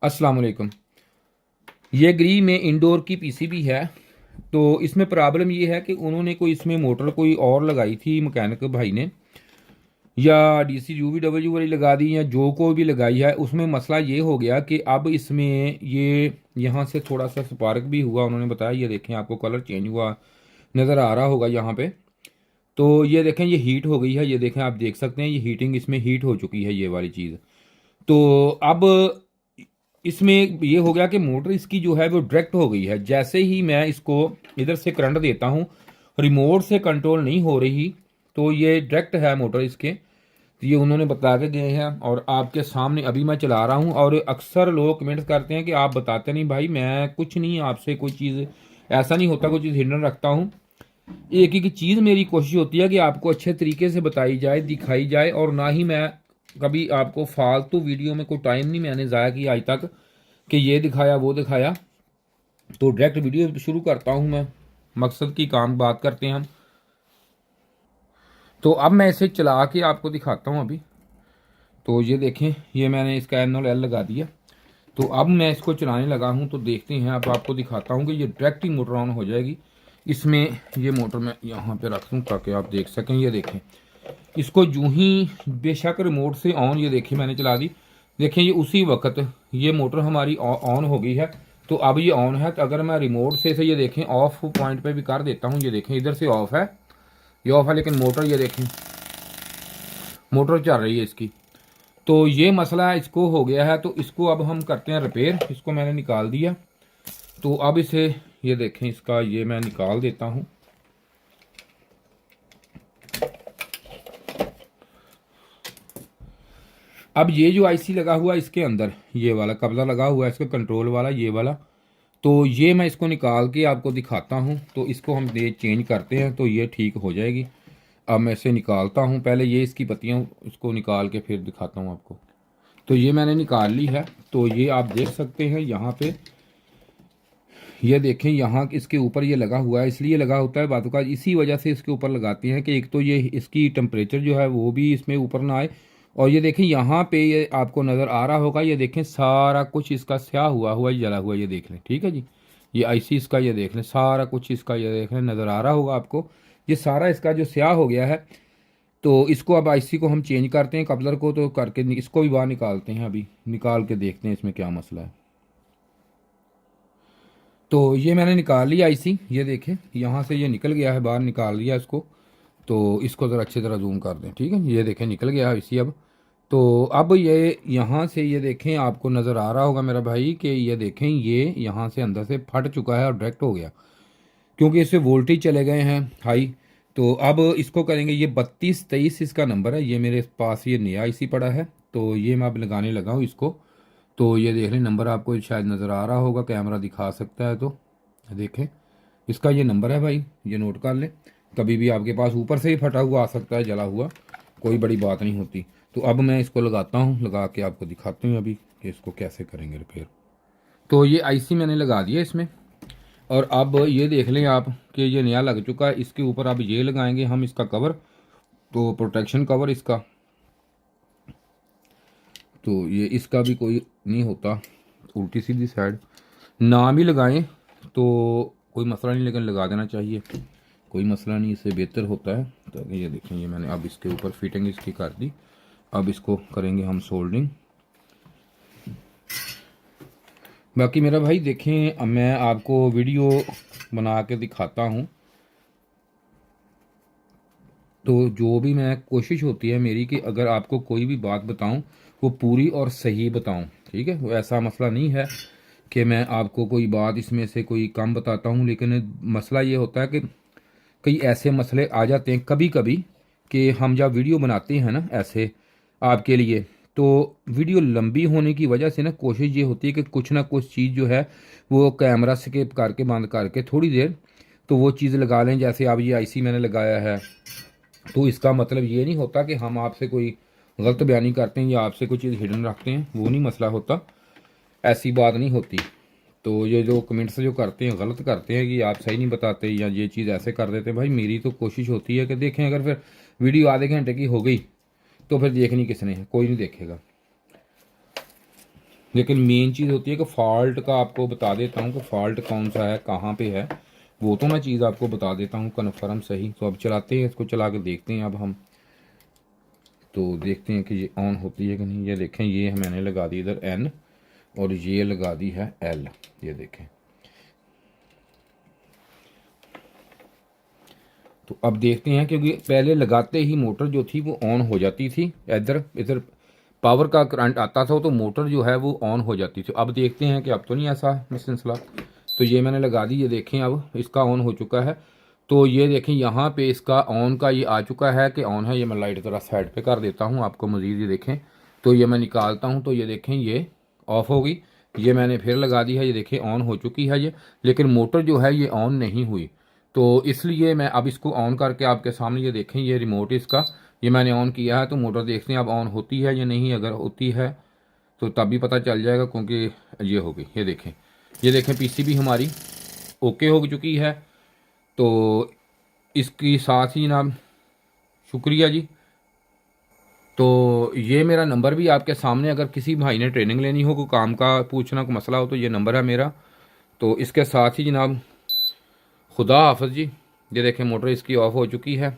अस्सलाम वालेकुम। ये ग्री में इंडोर की पीसीबी है। तो इसमें प्रॉब्लम ये है कि उन्होंने कोई इसमें मोटर कोई और लगाई थी मैकेनिक भाई ने, या डीसी यूवीडब्ल्यू वाली लगा दी या जो को भी लगाई है। उसमें मसला ये हो गया कि अब इसमें ये यहाँ से थोड़ा सा स्पार्क भी हुआ, उन्होंने बताया। ये देखें, आपको कलर चेंज हुआ नज़र आ रहा होगा यहाँ पे। तो ये देखें, ये हीट हो गई है। ये देखें, आप देख सकते हैं ये हीटिंग इसमें हीट हो चुकी है, ये वाली चीज़। तो अब इसमें ये हो गया कि मोटर इसकी जो है वो डायरेक्ट हो गई है। जैसे ही मैं इसको इधर से करंट देता हूँ, रिमोट से कंट्रोल नहीं हो रही, तो ये डायरेक्ट है मोटर इसके। तो ये उन्होंने बता के गए हैं और आपके सामने अभी मैं चला रहा हूँ। और अक्सर लोग कमेंट्स करते हैं कि आप बताते नहीं भाई, मैं कुछ नहीं आपसे कोई चीज़ ऐसा नहीं होता, कोई चीज़ हिडन रखता हूँ। एक ही चीज़ मेरी कोशिश होती है कि आपको अच्छे तरीके से बताई जाए, दिखाई जाए, और ना ही मैं कभी आपको फालतू वीडियो में कोई टाइम नहीं मैंने ज़ाया किया आज तक कि ये दिखाया वो दिखाया। तो डायरेक्ट वीडियो शुरू करता हूँ मैं, मकसद की काम बात करते हैं हम। तो अब मैं इसे चला के आपको दिखाता हूँ अभी। तो ये देखें, ये मैंने इसका NOL लगा दिया। तो अब मैं इसको चलाने लगा हूँ, तो देखते हैं। अब आपको दिखाता हूँ कि ये डायरेक्ट ही मोटर ऑन हो जाएगी इसमें। ये मोटर मैं यहाँ पे रख दूँ ताकि आप देख सकें। ये देखें, इसको यूं ही बेशक रिमोट से ऑन, ये देखिए मैंने चला दी। देखें, ये उसी वक्त ये मोटर हमारी ऑन हो गई है। तो अब ये ऑन है। तो अगर मैं रिमोट से ये देखें ऑफ पॉइंट पे भी कर देता हूँ, ये देखें इधर से ऑफ है, ये ऑफ है, लेकिन मोटर ये देखें मोटर चल रही है इसकी। तो ये मसला इसको हो गया है। तो इसको अब हम करते हैं रिपेयर। इसको मैंने निकाल दिया। तो अब इसे ये देखें, इसका ये मैं निकाल देता हूँ। अब ये जो आईसी लगा हुआ है इसके अंदर, ये वाला कब्जा लगा हुआ है इसका, कंट्रोल वाला ये वाला। तो ये मैं इसको निकाल के आपको दिखाता हूँ। तो इसको हम दे चेंज करते हैं तो ये ठीक हो जाएगी। अब मैं इसे निकालता हूँ, पहले ये इसकी पत्तियाँ इसको निकाल के फिर दिखाता हूँ आपको। तो ये मैंने निकाल ली है। तो ये आप देख सकते हैं यहाँ पे, ये देखें यहाँ इसके ऊपर ये लगा हुआ है। इसलिए लगा होता है बातों का, इसी वजह से इसके ऊपर लगाते हैं कि एक तो ये इसकी टेम्परेचर जो है वो भी इसमें ऊपर ना आए। और ये देखें यहाँ पे, ये आपको नज़र आ रहा होगा, ये देखें सारा कुछ इसका स्याह हुआ हुआ जला हुआ, ये देख लें। ठीक है जी, ये आईसी इसका ये देख लें, सारा कुछ इसका ये देख लें, नज़र आ रहा होगा आपको। ये सारा इसका जो स्याह हो गया है। तो इसको अब आईसी को हम चेंज करते हैं, कपलर को तो करके इसको भी बाहर निकालते हैं। अभी निकाल के देखते हैं इसमें क्या मसला है। तो ये मैंने निकाल लिया आईसी, ये देखें यहाँ से ये निकल गया है, बाहर निकाल लिया इसको। तो इसको ज़रा अच्छी तरह जूम कर दें। ठीक है, ये देखें निकल गया है इसी अब। तो अब ये यहाँ से ये देखें, आपको नज़र आ रहा होगा मेरा भाई कि ये देखें ये यहाँ से अंदर से फट चुका है और डायरेक्ट हो गया, क्योंकि इससे वोल्टेज चले गए हैं हाई। तो अब इसको करेंगे, ये 3223 इसका नंबर है। ये मेरे पास ये नया आईसी पड़ा है, तो ये मैं अब लगाने लगा हूँ इसको। तो ये देख लें, नंबर आपको शायद नज़र आ रहा होगा, कैमरा दिखा सकता है। तो देखें, इसका ये नंबर है भाई, ये नोट कर लें। कभी भी आपके पास ऊपर से ही फटा हुआ आ सकता है, जला हुआ, कोई बड़ी बात नहीं होती। तो अब मैं इसको लगाता हूँ, लगा के आपको दिखाता हूँ अभी कि इसको कैसे करेंगे रिपेयर। तो ये आईसी मैंने लगा दिया इसमें। और अब ये देख लें आप कि ये नया लग चुका है। इसके ऊपर अब ये लगाएंगे हम इसका कवर, तो प्रोटेक्शन कवर इसका। तो ये इसका भी कोई नहीं होता, उल्टी सीधी साइड ना भी लगाएं तो कोई मसला नहीं, लेकिन लगा देना चाहिए, कोई मसला नहीं, इससे बेहतर होता है। तो ये देखें, ये मैंने अब इसके ऊपर फिटिंग इसकी कर दी। अब इसको करेंगे हम सोल्डरिंग। बाकी मेरा भाई देखें, अब मैं आपको वीडियो बना के दिखाता हूँ। तो जो भी मैं कोशिश होती है मेरी कि अगर आपको कोई भी बात बताऊं वो पूरी और सही बताऊं। ठीक है, वो ऐसा मसला नहीं है कि मैं आपको कोई बात इसमें से कोई कम बताता हूं। लेकिन मसला ये होता है कि कई ऐसे मसले आ जाते हैं कभी कभी कि हम जब वीडियो बनाते हैं ना ऐसे आपके लिए, तो वीडियो लंबी होने की वजह से ना कोशिश ये होती है कि कुछ ना कुछ चीज़ जो है वो कैमरा स्किप करके बंद करके थोड़ी देर तो वो चीज़ लगा लें। जैसे अब ये आईसी मैंने लगाया है, तो इसका मतलब ये नहीं होता कि हम आपसे कोई गलत बयानी करते हैं या आपसे कोई चीज़ हिडन रखते हैं, वो नहीं मसला होता, ऐसी बात नहीं होती। तो ये जो कमेंट्स जो करते हैं, गलत करते हैं कि आप सही नहीं बताते या ये चीज़ ऐसे कर देते हैं, भाई मेरी तो कोशिश होती है कि देखें। अगर फिर वीडियो आधे घंटे की हो गई तो फिर देखनी किसने है, कोई नहीं देखेगा। लेकिन मेन चीज़ होती है कि फ़ॉल्ट का आपको बता देता हूँ कि फ़ॉल्ट कौन सा है, कहाँ पे है, वो तो मैं चीज़ आपको बता देता हूँ कन्फर्म सही। तो अब चलाते हैं इसको, चला के देखते हैं अब हम, तो देखते हैं कि ये ऑन होती है कि नहीं। ये देखें, ये मैंने लगा दी इधर एन और ये लगा दी है एल, ये देखें। तो अब देखते हैं, क्योंकि पहले लगाते ही मोटर जो थी वो ऑन हो जाती थी, इधर इधर पावर का करंट आता था तो मोटर जो है वो ऑन हो जाती थी। अब देखते हैं कि अब तो नहीं ऐसा सिलसिला। तो ये मैंने लगा दी, ये देखें अब इसका ऑन हो चुका है। तो ये देखें यहाँ पे इसका ऑन का ये आ चुका है कि ऑन है। ये मैं लाइट ज़रा साइड पे कर देता हूँ आपको मज़ीद, ये देखें। तो ये मैं निकालता हूँ, तो ये देखें ये ऑफ़ हो गई। ये मैंने फिर लगा दी है, ये देखें ऑन हो चुकी है ये, लेकिन मोटर जो है ये ऑन नहीं हुई। तो इसलिए मैं अब इसको ऑन करके आपके सामने, ये देखें ये रिमोट इसका, ये मैंने ऑन किया है। तो मोटर देखते हैं अब ऑन होती है या नहीं। अगर होती है तो तब भी पता चल जाएगा, क्योंकि ये हो गई। ये देखें पीसीबी हमारी ओके हो चुकी है। तो इसकी साथ ही जनाब शुक्रिया जी। तो ये मेरा नंबर भी आपके सामने, अगर किसी भाई ने ट्रेनिंग लेनी हो, कोई काम का पूछना, कोई मसला हो, तो ये नंबर है मेरा। तो इसके साथ ही जनाब खुदा हाफ़िज़ जी। ये देखें मोटर इसकी ऑफ़ हो चुकी है।